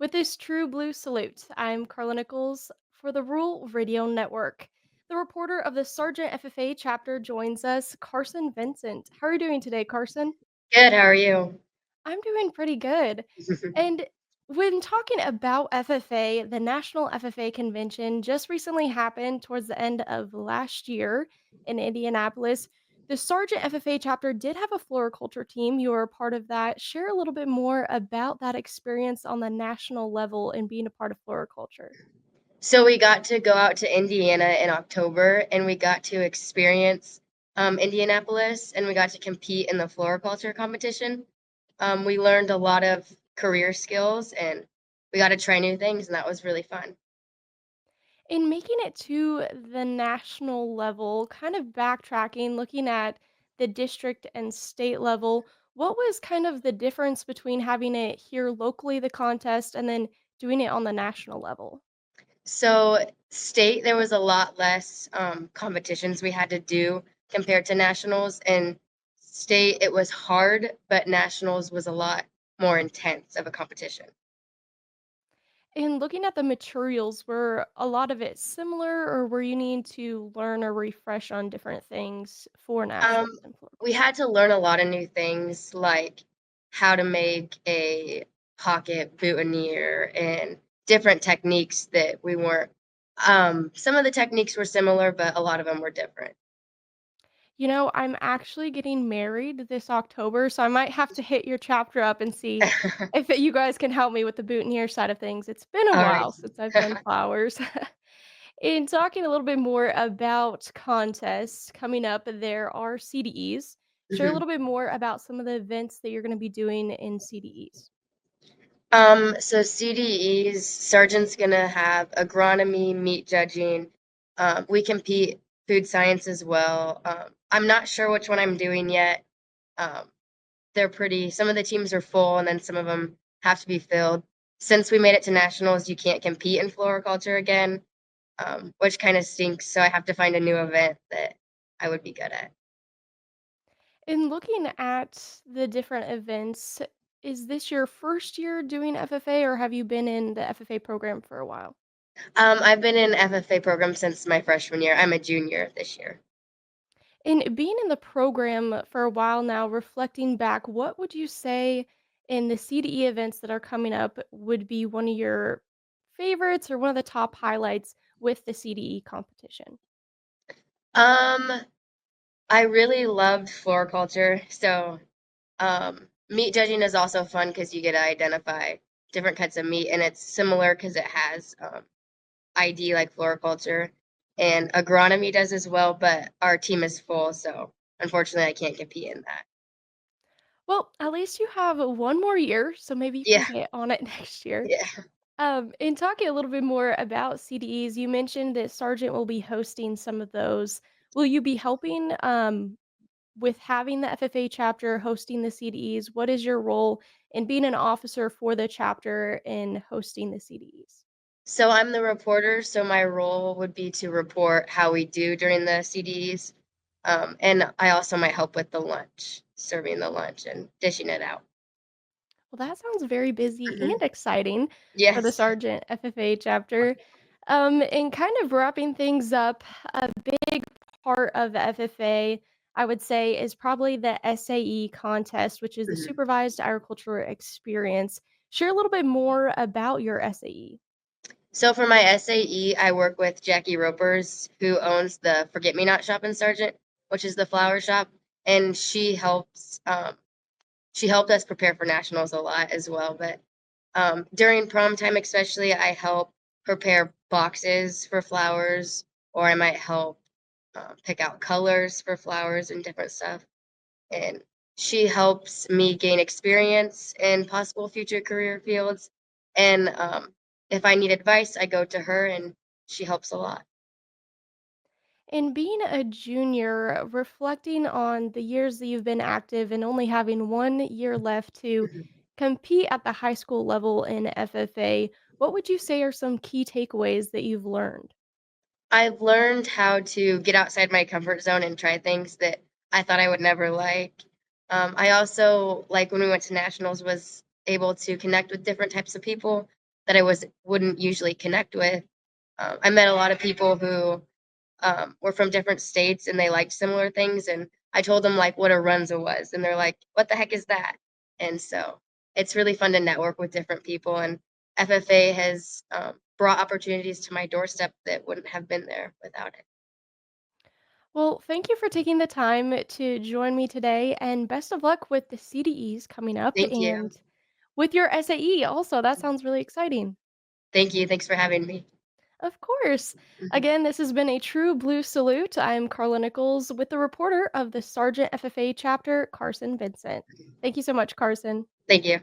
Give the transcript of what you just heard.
With this true blue salute, I'm Carla Nichols for the Rural Radio Network. The reporter of the Sargent FFA chapter joins us, Carsen Vincent. How are you doing today, Carsen? Good, how are you? I'm doing pretty good. And when talking about FFA, the National FFA Convention just recently happened towards the end of last year in Indianapolis. The Sargent FFA chapter did have a floriculture team. You were a part of that. Share a little bit more about that experience on the national level and being a part of floriculture. So we got to go out to Indiana in October and we got to experience Indianapolis and we got to compete in the floriculture competition. We learned a lot of career skills and we got to try new things and that was really fun. In making it to the national level, kind of backtracking, looking at the district and state level, what was kind of the difference between having it here locally, the contest, and then doing it on the national level? So state, there was a lot less competitions we had to do compared to nationals, and state it was hard, but nationals was a lot more intense of a competition. And looking at the materials, were a lot of it similar, or were you needing to learn or refresh on different things for Um, nationals and we floriculture? had to learn a lot of new things, like how to make a pocket boutonniere and different techniques that we weren't some of the techniques were similar, but a lot of them were different. You know, I'm actually getting married this October, so I might have to hit your chapter up and see if you guys can help me with the boutonniere side of things. It's been a Alright. while since I've done flowers. In talking a little bit more about contests coming up, there are CDEs. Share a Mhm. little bit more about some of the events that you're going to be doing in CDEs. So CDEs, Sargent's gonna have agronomy, meat judging. We compete food science as well. I'm not sure which one I'm doing yet. Um, they're pretty some of the teams are full and then some of them have to be filled. Since we made it to nationals, you can't compete in floriculture again, which kind of stinks. So I have to find a new event that I would be good at. In looking at the different events, is this your first year doing FFA or have you been in the FFA program for a while? I've been in FFA program since my freshman year. I'm a junior this year. In being in the program for a while now, reflecting back, what would you say in the CDE events that are coming up would be one of your favorites or one of the top highlights with the CDE competition? Um, I really loved floriculture. So meat judging is also fun because you get to identify different cuts of meat, and it's similar because it has ID like floriculture, and agronomy does as well, but our team is full, so unfortunately I can't compete in that. Well, at least you have one more year, so maybe you can Yeah, get on it next year. yeah. In talking a little bit more about CDEs, you mentioned that Sargent will be hosting some of those. Will you be helping with having the FFA chapter hosting the CDEs? What is your role in being an officer for the chapter in hosting the CDEs? So I'm the reporter, so my role would be to report how we do during the CDs, and I also might help with the lunch, serving the lunch and dishing it out. Well, that sounds very busy Mhm. and exciting for the Yes. Sargent FFA chapter. And kind of wrapping things up, a big part of the FFA, I would say, is probably the SAE contest, which is the Mhm. Supervised Agricultural Experience. Share a little bit more about your SAE. So for my SAE, I work with Jackie Ropers, who owns the Forget Me Not shop in Sargent, which is the flower shop, and she helped us prepare for nationals a lot as well. But during prom time, especially, I help prepare boxes for flowers, or I might help pick out colors for flowers and different stuff. And she helps me gain experience in possible future career fields. And if I need advice, I go to her, and she helps a lot. And being a junior, reflecting on the years that you've been active and only having 1 year left to Mhm. compete at the high school level in FFA, what would you say are some key takeaways that you've learned? I've learned how to get outside my comfort zone and try things that I thought I would never like. I also, like when we went to nationals, was able to connect with different types of people. that I wouldn't usually connect with. I met a lot of people who were from different states and they liked similar things. And I told them like what a runza was, and they're like, "What the heck is that?" And so it's really fun to network with different people. And FFA has brought opportunities to my doorstep that wouldn't have been there without it. Well, thank you for taking the time to join me today, and best of luck with the CDEs coming up Thank you. and with your SAE also. That sounds really exciting. Thank you. Thanks for having me. Of course. Mhm. Again, this has been a true blue salute. I'm Carla Nichols with the reporter of the Sargent FFA chapter, Carson Vincent. Thank you so much, Carson. Thank you.